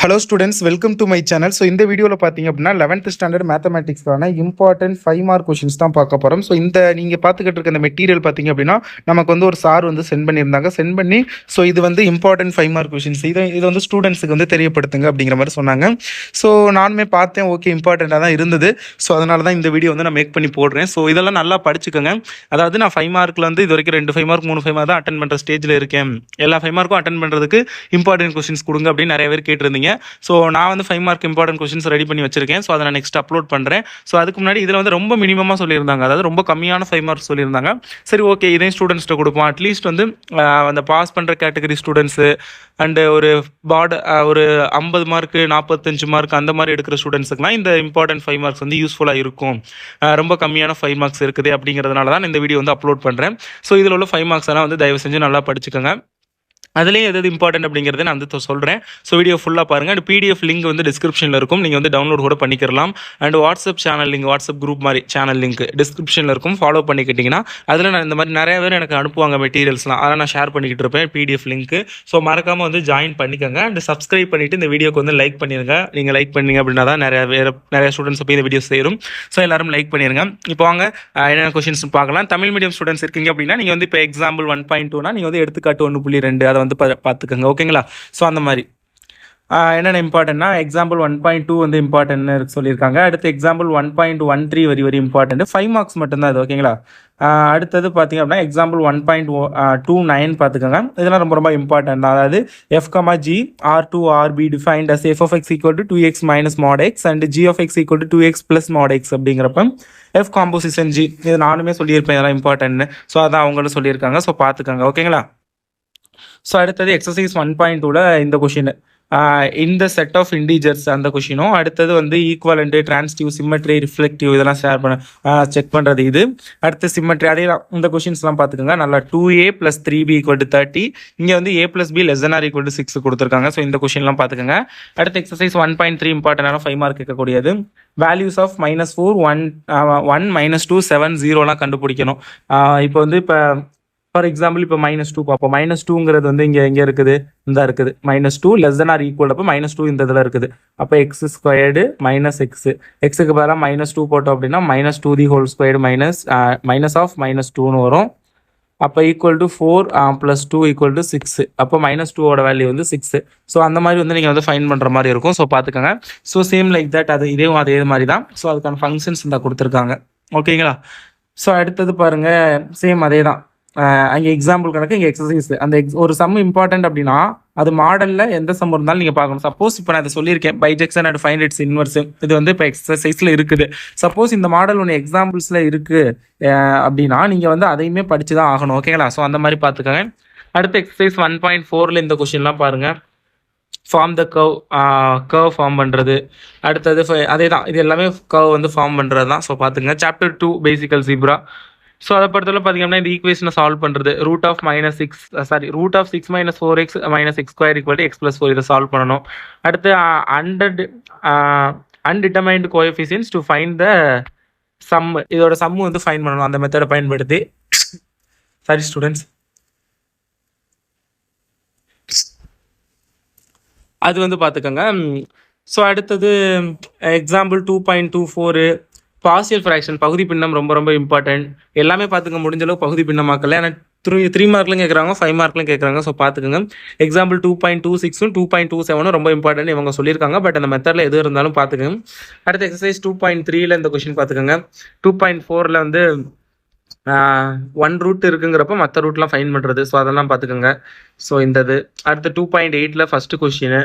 Hello students, welcome to my channel. So இந்த வீடியோவில் பார்த்தீங்க அப்படின்னா 11th ஸ்டாண்டர்ட் மேத்தமெட்டிக்ஸ்க்கான இம்பார்ட்டன்ட் 5 மார்க் கொஷின்ஸ் தான் பார்க்க போகிறோம். ஸோ இந்த நீங்கள் பார்த்துக்கிட்டு இருக்க இந்த மெட்டீரியல் பார்த்தீங்க அப்படின்னா நமக்கு வந்து ஒரு சார் வந்து சென்ட் பண்ணியிருந்தாங்க. சென்ட் பண்ணி ஸோ இது வந்து இம்பார்ட்டன்ட் 5 மார்க் கொஷின்ஸ், இது வந்து ஸ்டூடெண்ட்ஸுக்கு வந்து தெரியப்படுத்துங்க அப்படிங்கிற மாதிரி சொன்னாங்க. ஸோ நானுமே பார்த்தேன், ஓகே இம்பார்ட்டண்ட்டாக தான் இருந்தது. ஸோ அதனால தான் இந்த வீடியோ வந்து நான் மேக் பண்ணி போடுறேன். ஸோ இதெல்லாம் நல்லா படிச்சுக்கோங்க. அதாவது நான் 5 மார்க்கில் வந்து இது வரைக்கும் 2 5 மார்க் 3 5 மார்க் தான் அட்டன் பண்ணுற ஸ்டேஜில் இருக்கேன். எல்லா 5 மார்க்கும் அட்டன் பண்ணுறதுக்கு இம்பார்ட்டன்ட் கொஷின்ஸ் கொடுங்க அப்படின்னு நிறைய பேர் கேட்டிருந்தீங்க. ஸோ நான் வந்து 5 மார்க் இம்பார்ட்டன்ட் கொஷின்ஸ் ரெடி பண்ணி வச்சிருக்கேன். ஸோ அதை நான் நெக்ஸ்ட் அப்லோட் பண்ணுறேன். ஸோ அதுக்கு முன்னாடி இதில் வந்து ரொம்ப மினிமமாக சொல்லியிருந்தாங்க, அதாவது ரொம்ப கம்மியான 5 மார்க்ஸ் சொல்லியிருந்தாங்க. சரி, ஓகே இதையும் ஸ்டூடெண்ட்ஸ்ட்டு கொடுப்போம். அட்லீஸ்ட் வந்து அந்த பாஸ் பண்ணுற கேட்டகரி ஸ்டூடெண்ட்ஸு அண்டு ஒரு ஒரு 50 மார்க்கு 45 மார்க் அந்த மாதிரி எடுக்கிற ஸ்டூடெண்ட்ஸுக்குலாம் இந்த இம்பார்ட்டன்ட் 5 மார்க்ஸ் வந்து யூஸ்ஃபுல்லாக இருக்கும். ரொம்ப கம்மியான 5 மார்க்ஸ் இருக்குது அப்படிங்கிறதுனால தான் இந்த வீடியோ வந்து அப்லோட் பண்ணுறேன். ஸோ இதில் உள்ள 5 மார்க்ஸ் எல்லாம் வந்து தயவு செஞ்சு நல்லா படிச்சுக்கோங்க. அதுலேயும் எது இம்பார்ட்டன்ட் அப்படிங்கிறத நான் வந்து சொல்கிறேன். ஸோ வீடியோ ஃபுல்லாக பாருங்கள். அண்ட் பிடிஎஃப் லிங்க் வந்து டிஸ்கிரிப்ஷனில் இருக்கும், நீங்கள் வந்து டவுன்லோட் கூட பண்ணிக்கலாம். And WhatsApp channel link, WhatsApp group மாதிரி சேனல் லிங்க் டிஸ்கிரிப்ஷனில் இருக்கும். ஃபாலோ பண்ணிக்கிட்டிங்கன்னா அதில் நான் இந்த மாதிரி நிறைய பேர் எனக்கு அனுப்புவாங்க மெட்டீரியல்ஸ்லாம், அதெல்லாம் நான் ஷேர் பண்ணிக்கிட்டு இருப்பேன் பிடிஎஃப் லிங்க்கு. ஸோ மறக்காமல் வந்து ஜாயின் பண்ணிக்கோங்க. அண்ட் சப்ஸ்கிரைப் பண்ணிவிட்டு இந்த வீடியோக்கு வந்து லைக் பண்ணிடுங்க. நீங்கள் லைக் பண்ணிங்க அப்படின்னா தான் நிறைய ஸ்டூடெண்ட்ஸ் போய் இந்த வீடியோ சேரும். ஸோ எல்லாரும் லைக் பண்ணிடுங்க. இப்போ வாங்க என்னென்ன கொஷின்ஸ் பார்க்கலாம். தமிழ் மீடியம் ஸ்டூடெண்ட்ஸ் இருக்கீங்க அப்படின்னா நீங்கள் வந்து இப்போ எக்ஸாம்பிள் 1.2னா நீங்கள் வந்து எடுத்துக்காட்டு 1.2 அதை வந்து பார்த்துக்கோங்க. ஓகேங்களா? ஸோ அந்த மாதிரி என்னென்ன இம்பார்ட்டன்ட்னா எக்ஸாம்பிள் 1.2 வந்து இம்பார்ட்டன்ட்னு சொல்லியிருக்காங்க. அடுத்து எக்ஸாம்பிள் 1.13 வெரி இம்பார்ட்டன்ட், 5 மார்க்ஸ் மட்டும்தான் இது. ஓகேங்களா? அடுத்தது பார்த்தீங்க அப்படின்னா எக்ஸாம்பிள் 1.29 பார்த்துக்கோங்க. இதெல்லாம் ரொம்ப ரொம்ப இம்பார்ட்டன்ட். அதாவது f, g R2 RB defined as f of x equal to 2x minus mod x and g of x equal to 2x plus mod x அப்படிங்கிறப்ப f composition g, இது நானுமே சொல்லியிருப்பேன் இதெல்லாம் இம்பார்ட்டன்ட்னு. ஸோ அதான் அவங்களும் சொல்லியிருக்காங்க. ஸோ பார்த்துக்கோங்க. ஓகேங்களா? ஸோ அடுத்தது எக்ஸசைஸ் 1.2ல இந்த கொஷின், இந்த செட் ஆஃப் இண்டீஜர்ஸ் அந்த கொஷினும், அடுத்தது வந்து ஈக்குவலண்ட், டிரான்ஸ்டிவ், சிமெட்ரி, ரிஃப்ளெக்டிவ் இதெல்லாம் செக் பண்ணுறது. இது அடுத்து சிமெட்ரி, அதே இந்த கொஷின்ஸ்லாம் பார்த்துக்கோங்க. நல்லா 2a + 3b = 30. இங்கே வந்து a + b ≤ 6 கொடுத்துருக்காங்க. ஸோ இந்த கொஷின்லாம் பார்த்துக்கோங்க. அடுத்து எக்ஸசைஸ் 1.3 இம்பார்ட்டன்டான 5 மார்க் இருக்கக்கூடியது. வேல்யூஸ் ஆஃப் -4 1 1 -2 7 0லாம் கண்டுபிடிக்கணும். இப்போ வந்து ஃபார் எக்ஸாம்பிள் இப்போ -2 பார்ப்போம். -2ங்கிறது வந்து இங்கே இருக்குது, இந்த இருக்குது. -2 <= அப்போ -2 இந்த இதில் இருக்குது. அப்போ x² - x, எக்ஸுக்கு பதிலாக -2 போட்டோம் அப்படின்னா -2 2 -2ன்னு வரும். அப்போ = 4 + 2 = 6. அப்போ -2ஓட வேல்யூ வந்து 6. ஸோ அந்த மாதிரி வந்து நீங்கள் வந்து ஃபைன் பண்ணுற மாதிரி இருக்கும். ஸோ பார்த்துக்கோங்க. ஸோ சேம் லைக் தட், அதே மாதிரி தான். ஸோ அதுக்கான ஃபங்க்ஷன்ஸ் இந்த கொடுத்துருக்காங்க. ஓகேங்களா? ஸோ அடுத்தது பாருங்கள், சேம் அதே தான். அங்கே எக்ஸாம்பிள் கணக்கு, இங்கே எக்ஸசைஸ். அந்த ஒரு சம் இம்பார்ட்டன்ட் அப்படின்னா அது மாடலில் எந்த சம் இருந்தாலும் நீங்கள் பார்க்கணும். சப்போஸ் இப்போ நான் அதை சொல்லியிருக்கேன், bijection and find it's inverse, இது வந்து இப்போ எக்ஸசைஸில் இருக்குது. சப்போஸ் இந்த மாடல் ஒன்று எக்ஸாம்பிள்ஸில் இருக்குது அப்படின்னா நீங்கள் வந்து அதையுமே படித்து தான் ஆகணும். ஓகேங்களா? ஸோ அந்த மாதிரி பார்த்துக்கோங்க. அடுத்து எக்ஸசைஸ் 1.4ல் இந்த கொஷின்லாம் பாருங்கள். ஃபார்ம் த கர்வ் ஃபார்ம் பண்ணுறது. அடுத்தது அதே தான், இது எல்லாமே கர்வ் வந்து ஃபார்ம் பண்ணுறது தான். ஸோ பார்த்துங்க. Chapter 2 physical zebra. ஸோ அதை பொறுத்தவரை பார்த்தீங்கன்னா இந்த ஈக்குவேஷனை சால்வ் பண்ணுறது, root of 6 - 4x - x² = x + 4 இதை சால்வ் பண்ணணும். அடுத்து undetermined coefficients to find the sum, இதோட சம் வந்து ஃபைண்ட் பண்ணணும் அந்த மெத்தடை பயன்படுத்தி. சாரி ஸ்டூடெண்ட்ஸ், அது வந்து பார்த்துக்கோங்க. ஸோ அடுத்தது எக்ஸாம்பிள் 2.24 பார்சியல் ஃப்ராக்ஷன், பகுதி பின்னம் ரொம்ப ரொம்ப இம்பார்ட்டன்ட். எல்லாமே பார்த்துக்க முடிஞ்சளவு பகுதி பின்னமாக்கல. ஆனால் 3 மார்க்லையும் கேட்குறாங்க, 5 மார்க்லையும் கேட்குறாங்க. ஸோ பார்த்துக்கோங்க. எக்ஸாம்பிள் 2.26 2.27 ரொம்ப இம்பார்ட்டன்ட் இவங்க சொல்லியிருக்காங்க. பட் அந்த மெத்தடில் எது இருந்தாலும் பார்த்துக்கோங்க. அடுத்த எக்ஸசைஸ் 2.3ல இந்த கொஷின் பார்த்துக்கோங்க. 2.4ல் வந்து 1 ரூட் இருக்குங்கிறப்ப மற்ற ரூட்லாம் ஃபைன் பண்ணுறது. ஸோ அதெல்லாம் பார்த்துக்கோங்க. ஸோ இந்த அடுத்து 2.8ல் ஃபஸ்ட்டு கொஷின்,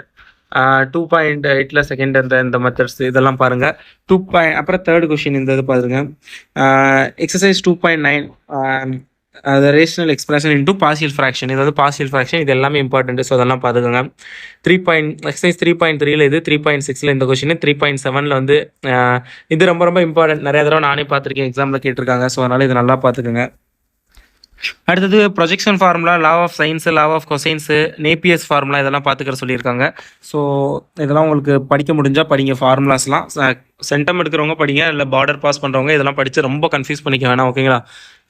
2.8ல் செகண்ட் இந்த மெத்தட்ஸ் இதெல்லாம் பாருங்கள். அப்புறம் தேர்ட் கொஷின் இந்த இது பாருங்கள். எக்ஸசைஸ் 2.9 அது rational expression into partial fraction, இதாவது பார்சியல் ஃப்ராக்ஷன், இது எல்லாமே இம்பார்ட்டன்ட். ஸோ அதெல்லாம் பார்த்துக்கோங்க. எக்ஸசைஸ் 3.3ல் இது, 3.6ல் இந்த கொஷின், 3.7ல் வந்து இது ரொம்ப ரொம்ப இம்பார்ட்டன்ட். நிறைய தடவை நானே பார்த்துருக்கேன், எக்ஸாமில் கேட்டிருக்காங்க. ஸோ அதனால் இது நல்லா பார்த்துக்கோங்க. அடுத்தது projection formula, law of sines, law of cosines, Napier's formula இதெல்லாம் பார்த்துக்கிற சொல்லியிருக்காங்க. ஸோ இதெல்லாம் உங்களுக்கு படிக்க முடிஞ்சால் படிங்க. ஃபார்முலாஸ்லாம் சென்டம் எடுக்கிறவங்க படிங்க, இல்லை பார்டர் பாஸ் பண்ணுறவங்க இதெல்லாம் படித்து ரொம்ப கன்ஃபியூஸ் பண்ணிக்க வேணாம். ஓகேங்களா?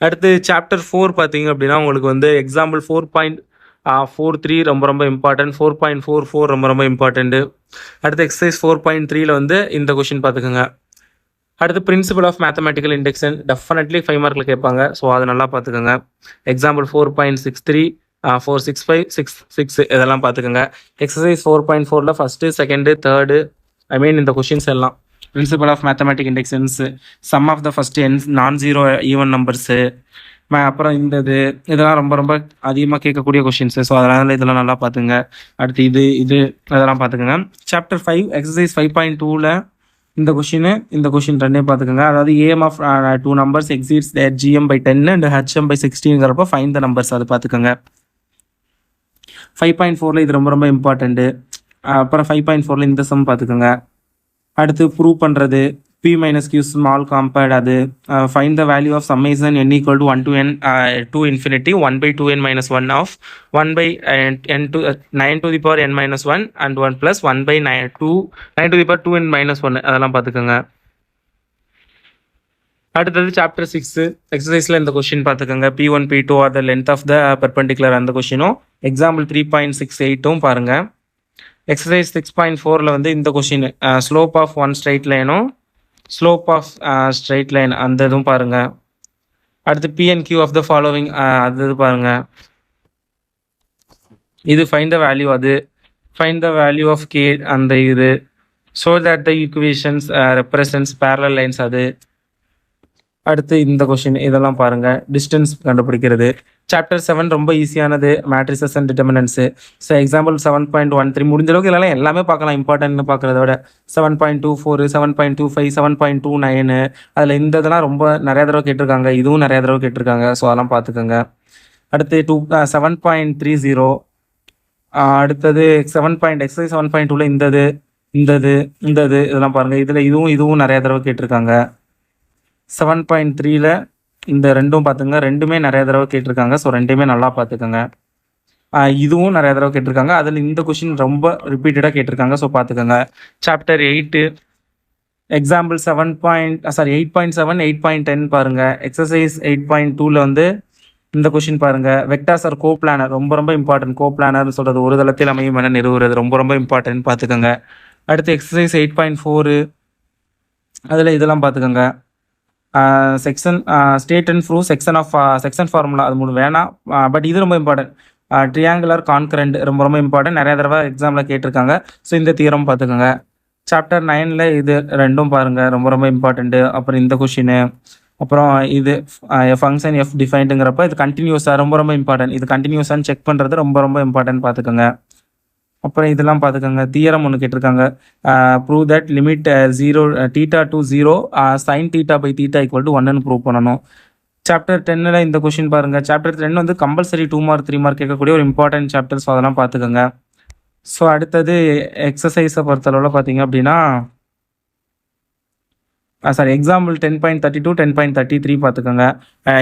அடுத்து சாப்டர் 4 பார்த்தீங்க அப்படின்னா உங்களுக்கு வந்து எக்ஸாம்பிள் 4.3 ரொம்ப ரொம்ப இம்பார்ட்டன்ட். 4.44 ரொம்ப ரொம்ப இம்பார்ட்டண்ட்டு. அடுத்து எக்ஸசைஸ் 4.3ல வந்து இந்த கொஷின் பார்த்துக்கோங்க. அடுத்து principle of mathematical induction definitely 5 மார்க்கில் கேட்பாங்க. ஸோ அதை நல்லா பார்த்துக்கோங்க. எக்ஸாம்பிள் 4.63, 465, 6 இதெல்லாம் பார்த்துக்கோங்க. எக்ஸசைஸ் 4.4ல ஃபஸ்ட்டு, செகண்டு, தேர்டு இந்த கொஷின்ஸ் எல்லாம் principle of mathematic inductions, sum of the first non zero even numbers, அப்புறம் இதெல்லாம் ரொம்ப ரொம்ப அதிகமாக கேட்கக்கூடிய கொஷின்ஸு. ஸோ அதனால் இதெல்லாம் நல்லா பார்த்துங்க. அடுத்து இதெல்லாம் பார்த்துக்கோங்க. சாப்டர் 5 எக்ஸசைஸ் 5.2ல இந்த கொஷின் ரெண்டே பார்த்துக்கோங்க. அதாவது AM of 2 numbers exceeds their GM by 10 and HM by 16ங்கிறப்போ ஃபைண்ட் த நம்பர்ஸ், அது பார்த்துக்கோங்க. 5.4ல இது ரொம்ப ரொம்ப இம்பார்ட்டண்ட்டு. அப்புறம் 5.4ல இந்த சம் பார்த்துக்கோங்க. அடுத்து ப்ரூவ் பண்ணுறது p minus q small compared, அது find the value of summation n equal to 1 to n to infinity 1 by 2n minus 1 of 1 by n to 9 to the power n minus 1 and 1 plus 1 by 9 to the power 2n minus 1 அதெல்லாம் பார்த்துக்கோங்க. அடுத்தது chapter 6 எக்ஸசைஸில் இந்த question பார்த்துக்கோங்க. P1 P2 are the length of the perpendicular, அந்த கொஷினும் example 3.68 பாருங்கள். Exercise 6.4ல வந்து இந்த question slope of one straight லைனும் ஸ்லோப் ஆஃப் ஸ்ட்ரைட் லைன் அந்த இதுவும் பாருங்கள். அடுத்து PNQ ஆஃப் த ஃபாலோவிங் அது பாருங்கள். இது ஃபைண்ட் த வேல்யூ, அது find the value of K அந்த இது. So that the equations represents parallel lines, அது. அடுத்து இந்த கொஷின் இதெல்லாம் பாருங்கள். டிஸ்டன்ஸ் கண்டுபிடிக்கிறது. சாப்டர் 7 ரொம்ப ஈஸியானது, மேட்ரிசஸ் அண்ட் டிட்டர்மினன்ட்ஸு. ஸோ எக்ஸாம்பிள் 7.13 முடிஞ்ச அளவுக்கு இதெல்லாம் எல்லாமே பார்க்கலாம். இம்பார்ட்டன்ட்னு பார்க்குறத விட 7.24, 7.25, 7.29 அதில் இந்த இதெல்லாம் ரொம்ப நிறைய தடவை கேட்டிருக்காங்க. இதுவும் நிறைய தடவை கேட்டிருக்காங்க. ஸோ அதெல்லாம் பார்த்துக்கோங்க. அடுத்து 7.30. அடுத்தது எக்ஸசைஸ் 7.2ல இந்த இதெல்லாம் பாருங்கள். இதில் இதுவும் நிறைய தடவை கேட்டிருக்காங்க. 7.3ல இந்த ரெண்டும் பார்த்துங்க. ரெண்டுமே நிறைய தடவை கேட்டிருக்காங்க. ஸோ ரெண்டுமே நல்லா பார்த்துக்கோங்க. இதுவும் நிறைய தடவை கேட்டிருக்காங்க. அதில் இந்த கொஷின் ரொம்ப ரிப்பீட்டடாக கேட்டிருக்காங்க. ஸோ பார்த்துக்கோங்க. சாப்டர் 8 எக்ஸாம்பிள் 8.7, 8.10 பாருங்கள். எக்ஸசைஸ் 8.2ல வந்து இந்த கொஷின் பாருங்கள். வெக்டார்ஸ் ஆர் கோ பிளானர், ரொம்ப ரொம்ப இம்பார்ட்டன்ட். கோ பிளானர் சொல்கிறது ஒரு தளத்தில் அமையும் என நிறுவுறது, ரொம்ப ரொம்ப இம்பார்ட்டன்ட், பார்த்துக்கோங்க. அடுத்து எக்ஸசைஸ் 8.4 அதில் இதெல்லாம் பார்த்துக்கோங்க. Section state and prove section formula, அது 3 வேணாம். பட் இது ரொம்ப இம்பார்ட்டன்ட். ட்ரியாங்குலர் கான்கரண்ட் ரொம்ப ரொம்ப இம்பார்ட்டன்ட், நிறைய தடவை எக்ஸாமில் கேட்டிருக்காங்க. ஸோ இந்த தியரம் பார்த்துக்கோங்க. சாப்டர் 9ல் இது ரெண்டும் பாருங்கள், ரொம்ப ரொம்ப இம்பார்ட்டண்ட்டு. அப்புறம் இந்த கொஷின், அப்புறம் இது ஃபங்க்ஷன் எஃப் டிஃபைன்டுங்கிறப்ப இது கண்டினியூஸாக ரொம்ப ரொம்ப இம்பார்ட்டன்ட். இது கண்டினியூஸான்னு செக் பண்ணுறது ரொம்ப ரொம்ப இம்பார்ட்டன்ட், பார்த்துக்கோங்க. அப்புறம் இதெல்லாம் பார்த்துக்கோங்க. தியரம் ஒன்று கேட்டிருக்காங்க. Prove that limit 0 θ to 0 sin θ by θ equal to 1ன்னு prove பண்ணணும். சாப்டர் 10ல் இந்த கொஷின் பாருங்கள். சாப்டர் 10 வந்து கம்பல்சரி 2 மார்க் 3 மார்க் கேட்கக்கூடிய ஒரு இம்பார்ட்டன்ட் சாப்டர். ஸோ அதெல்லாம் பார்த்துக்கோங்க. ஸோ அடுத்தது எக்ஸசைஸை பொறுத்தளவில் பார்த்தீங்க அப்படின்னா எக்ஸாம்பிள் 10.32, 10.33 பார்த்துக்கோங்க.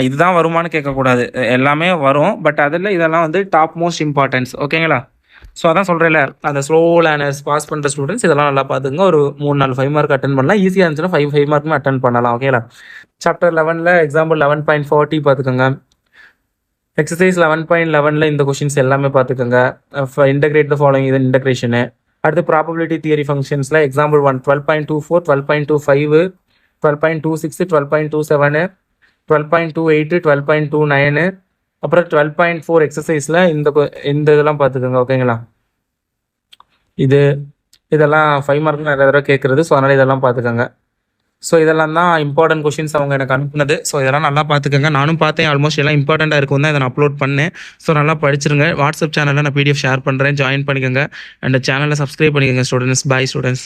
இதுதான் வருமானு கேட்கக்கூடாது, எல்லாமே வரும். பட் அதில் இதெல்லாம் வந்து டாப் மோஸ்ட் இம்பார்ட்டன்ஸ், ஓகேங்களா? ஸோ அதான் சொல்கிறேன்ல, அந்த ஸ்லோ லேர்னர்ஸ், பாஸ் பண்ணுற ஸ்டூடெண்ட்ஸ் இதெல்லாம் நல்லா பார்த்துங்க. ஒரு 3-4 5 மார்க் அட்டன் பண்ணலாம். ஈஸியாக இருந்துச்சுன்னா 5 மார்க்குமே அட்டன் பண்ணலாம், ஓகேங்களா? சாப்டர் 11ல் எக்ஸாம்பிள் 11.40 பார்த்துக்கோங்க. எக்ஸசைஸ் 11.11ல் இந்த கொஷின்ஸ் எல்லாமே பார்த்துக்கோங்க. இன்டகிரேட் த ஃபாலோயிங், இது இன்டகிரேஷனு. அடுத்து ப்ராபபிலிட்டி தியரி ஃபங்க்ஷன்ஸில் எக்ஸாம்பிள் 12.24, 12.25, 12.26, 12.27, 12.28, 12.29, அப்புறம் 12.4 எக்ஸசைஸில் இந்த இதெல்லாம் பார்த்துக்கோங்க, ஓகேங்களா? இதெல்லாம் 5 மார்க் நிறைய தடவை கேட்குறது. ஸோ அதனால் இதெல்லாம் பார்த்துக்கோங்க. ஸோ இதெல்லாம் தான் இம்பார்ட்டன்ட் கொஷின்ஸ் அவங்க எனக்கு அனுப்புனது. ஸோ இதெல்லாம் நல்லா பார்த்துக்கோங்க. நானும் பார்த்தேன், ஆல்மோஸ்ட் எல்லாம் இம்பார்ட்டண்ட்டாக இருக்கும் தான் இதை நான் அப்லோட் பண்ணேன். ஸோ நல்லா படிச்சிருங்க. வாட்ஸ்அப் சேனலில் நான் PDF ஷேர் பண்ணுறேன், ஜாயின் பண்ணிக்கோங்க. அண்ட் சேனலை சப்ஸ்கிரைப் பண்ணிக்கோங்க ஸ்டூடெண்ட்ஸ். பாய் ஸ்டூடெண்ட்ஸ்.